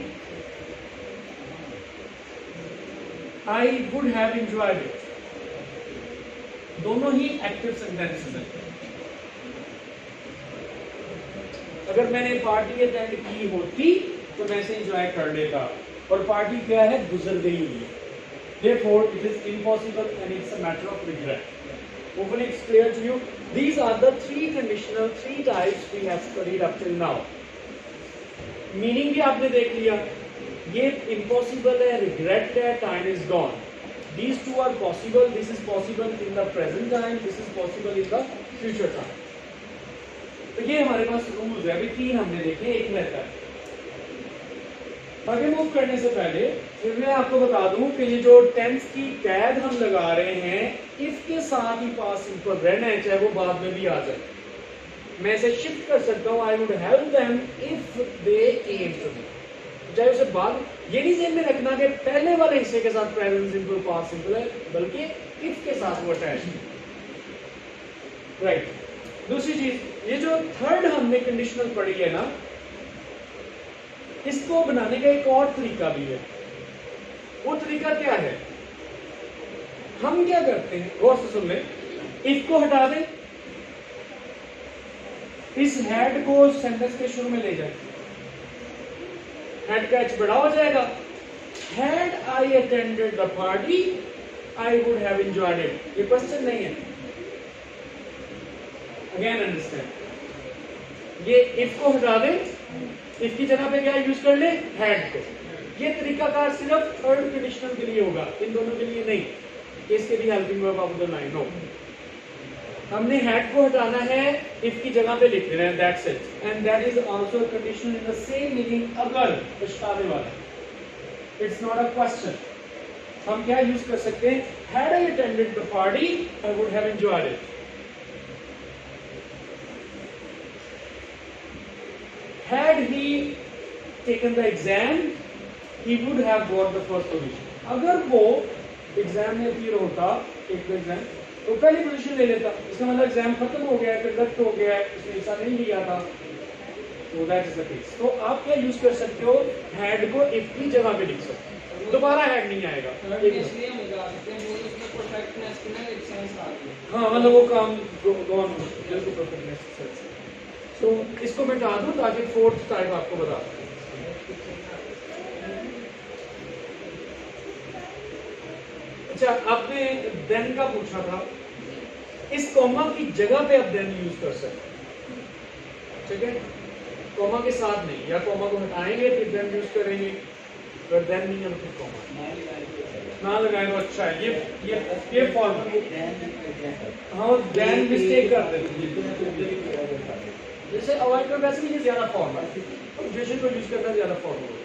I would have enjoyed it. दोनों ही एक्टिव सेंटेंसेस हैं। अगर मैंने पार्टी अटेंड की होती तो मैं इसे एंजॉय कर लेता, और पार्टी क्या है? गुजर गई हुई है। Therefore, it is impossible and it's a matter of regret. Hopefully it's clear to you. These are the three types we have studied up till now. Meaning भी आपने देख लिया, ये impossible है, regret है, time is gone. These two are possible. This is possible in the present time. This is possible in the future time. तो ये हमारे पास रूल्स है। अभी तीन हमने देखे, एक रहता है। आगे मूव करने से पहले फिर मैं आपको बता दूं कि ये जो टेंस की कैद हम लगा रहे हैं, इसके साथ ही पास्ट सिंपल रहना है, चाहे वो बाद में भी आ जाए। मैं इसे शिफ्ट कर सकता हूँ, I would help them if they came to me. चाहे उसे बाद, ये नहीं ध्यान में रखना कि पहले वाले हिस्से के साथ प्रेजेंट सिंपल पास्ट सिंपल है, बल्कि इफ के साथ वो अटैच है। राइट। दूसरी चीज, ये जो थर्ड हमने कंडीशनल पढ़ी है ना, इसको बनाने का एक और तरीका भी है। वो तरीका क्या है? हम क्या करते हैं, गौर से सुन लें। इफ को हटा दें, इस हैड को सेंटेंस के शुरू में ले जाए, हैड का एच बड़ा हो जाएगा। Had I attended the party I would have enjoyed it. ये क्वेश्चन नहीं है। अगेन अंडरस्टैंड, ये इफ को हटा दें, इफ की जगह पे क्या यूज कर ले? हैड को। ये तरीकाकार सिर्फ थर्ड कंडीशनल के लिए होगा, इन दोनों के लिए नहीं। इसके भी helping verb of the line no. हमने हैड को हटाना है, इफ की जगह पे लिख देना है, that's it. And that is also conditional in the same meaning, अगर पछतावे वाला। It's not a question. हम क्या यूज कर सकते हैं? Had I attended the party I would have enjoyed it. Had he taken the exam, he would have got the first position. अगर वो exam में अपीयर होता, एक एग्जाम, तो पहली पोजीशन ले लेता। इसका मतलब एग्जाम खत्म हो गया है, कंडक्ट हो गया है, उसने हिस्सा नहीं लिया था। तो दैट इज द केस। तो आप क्या यूज कर सकते हो? हैड को इफ की जगह पे लिख सकते हो, दोबारा हैड नहीं आएगा। हाँ, मतलब वो काम गॉन, बिल्कुल परफेक्टनेस। तो इसको मिटा दूं ताकि फोर्थ टाइप आपको बता दूं। अच्छा, आपने देन का पूछा था, इस कॉमा की जगह पे आप देन यूज कर सकते हैं। ठीक है, कॉमा के साथ नहीं, या कॉमा को हटाएंगे फिर देन यूज करेंगे, अगर देन नहीं है फिर कॉमा ना लगाए तो अच्छा है। ये फॉर्म, हाँ देन मिस्टेक कर देते, जैसे अवॉइड कर, वैसे भी ये ज्यादा फॉर्म है, पंक्चुएशन को यूज करना ज्यादा फॉर्म है।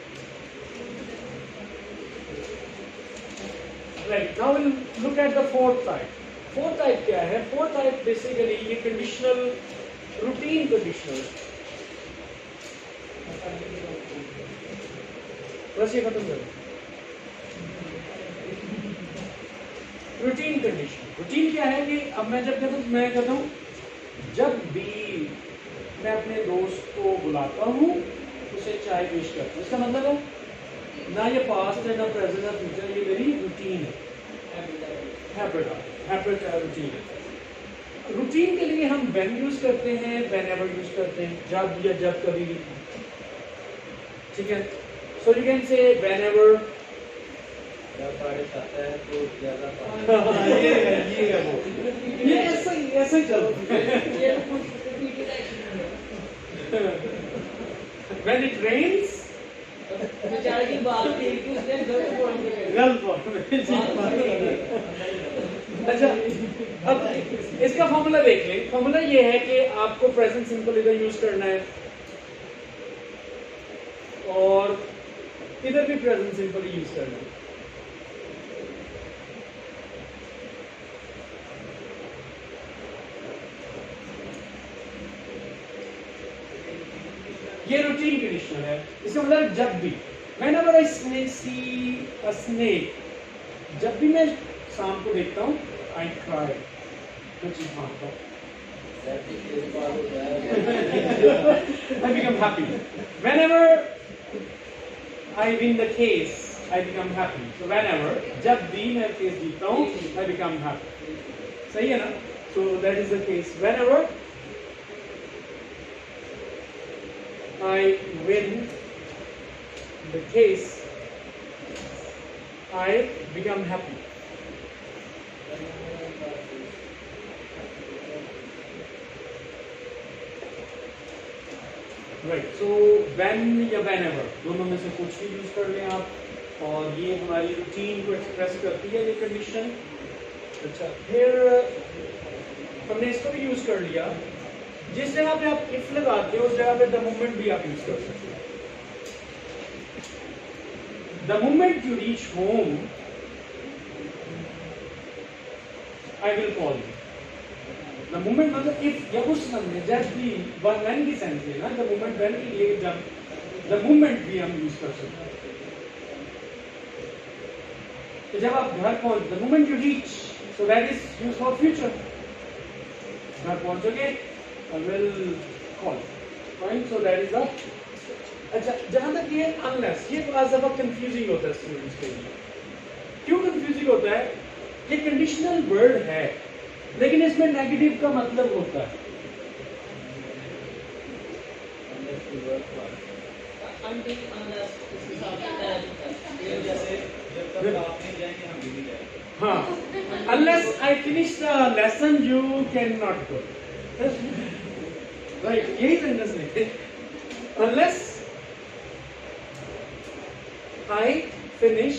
Right, now will look at the fourth type. Fourth type क्या है? फोर्थ टाइप बेसिकली ये कंडीशनल रूटीन कंडीशनल, बस ये खत्म करो। रूटीन कंडीशन, रूटीन क्या है कि अब मैं जब कहता हूँ जब भी मैं अपने दोस्त को बुलाता हूँ उसे चाय पेश करता हूँ, इसका मतलब है ना ये पास्ट है ना प्रेजेंट ना फ्यूचर, ये मेरी रूटीन है, हैबिट है, रूटीन है। रूटीन के लिए हम व्हेन यूज करते हैं, व्हेन एवर यूज करते हैं, जब या जब कभी भी, ठीक है। सो यू कैन से व्हेन एवर, जब बारिश आता है तो ज्यादा ये ऐसा ही चलता है। When it rains, की बात थी कि उसने गलत बोल दिया। अच्छा, अब इसका फॉर्मूला देख लें। फॉर्मूला ये है कि आपको प्रेजेंट सिंपल इधर यूज करना है और इधर भी प्रेजेंट सिंपल यूज करना है। ये रूटीन कंडीशनल है। इसका मतलब जब भी, whenever I see a snake, जब भी मैं शाम को देखता हूँ I cry, मैं चीख मारता हूँ, I become happy. Whenever I win the case, I become happy. So whenever, जब भी मैं केस जीतता हूँ I become happy. सही है ना? So that is the case. Whenever I win the case, I become happy. Right. So when या whenever दोनों में से कुछ भी यूज कर लें आप, और ये हमारी रूटीन को एक्सप्रेस करती है ये कंडीशन। अच्छा, फिर हमने इसको भी यूज कर लिया। जिस जगह पे आप इफ लगाते हो उस जगह पे द मोमेंट भी आप यूज कर सकते हो। The moment you reach home I will call you. The moment मतलब इफ या उस समय, जब भी, व्हेन की सेंस है ना, द मोमेंट व्हेन के लिए जब, द मोमेंट भी हम यूज कर सकते हैं। तो जब आप घर पहुंच, the moment you reach, so that is use for future. घर पहुंचोगे I will call. Fine, so that is the. अच्छा, जहाँ तक ये unless, ये आज दफा कंफ्यूजिंग होता है स्टूडेंट्स के लिए। क्यों कंफ्यूजिंग होता है? ये कंडीशनल वर्ड है लेकिन इसमें नेगेटिव का मतलब होता है। हाँ, unless I finish the lesson you cannot go. Right, यही सेंटेंस लिखे। Unless I finish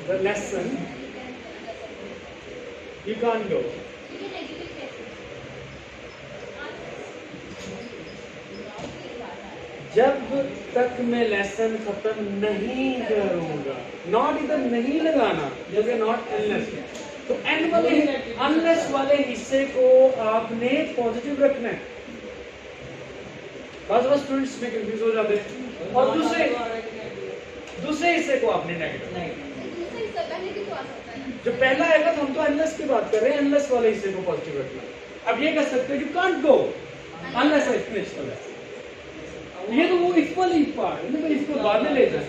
the lesson, you can't go. जब तक मैं लेसन खत्म नहीं करूंगा, नॉट इधर नहीं लगाना, जैसे नॉट अनलेस। तो एंड वाले अनलेस वाले हिस्से को आपने पॉजिटिव रखना है। बस स्टूडेंट्स में कंफ्यूज हो जाते हैं, और दूसरे हिस्से को आपने नेगेटिव। जो पहला आएगा तो हम तो अनलेस की बात कर रहे हैं, अनलेस वाले हिस्से को पॉजिटिव रखना। अब ये कह सकते हो you can't go unless I finish the lesson. ये तो वो इक्वल ही पार्ट है ना, मैं इसको बाद में ले जाऊँ।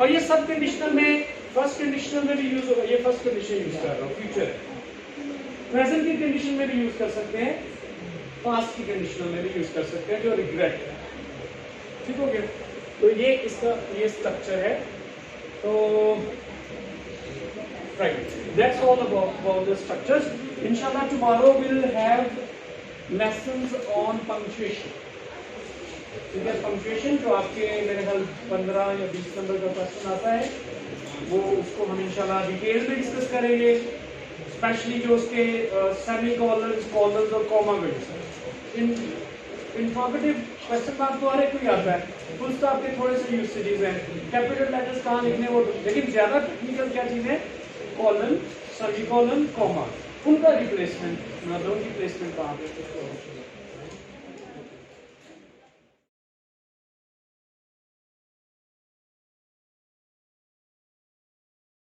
और ये सब कंडीशनल में, फर्स्ट कंडीशनल में भी यूज होगा। ये फर्स्ट कंडीशन यूज कर रहा हूँ, फ्यूचर है। प्रेजेंट की कंडीशन में भी यूज कर सकते हैं, पास्ट की कंडीशन में भी यूज कर सकते हैं, जो रिग्रेट है। ठीक हो गया? तो ये इसका ये स्ट्रक्चर है। तो right, that's all about the structures. इंशाल्लाह tomorrow will have lessons on punctuation. ठीक है, पंक्चुएशन जो आपके मेरे ख्याल 15 या 20 नंबर का क्वेश्चन आता है, वो उसको हम इंशाल्लाह डिटेल में डिस्कस करेंगे, स्पेशली जो उसके सेमी कॉलर्स, कॉलर्स और comma words. Informative question mark तो हर एक को ही आता है, फुल स्टॉप के थोड़े से यूसेजेस हैं, कैपिटल लेटर्स कहाँ लिखने वो, लेकिन ज्यादा टेक्निकल क्या चीज है, कॉलन, सेमी कॉलन, कॉमा। उनका रिप्लेसमेंट, मतलब उनकी प्लेसमेंट कहाँ पे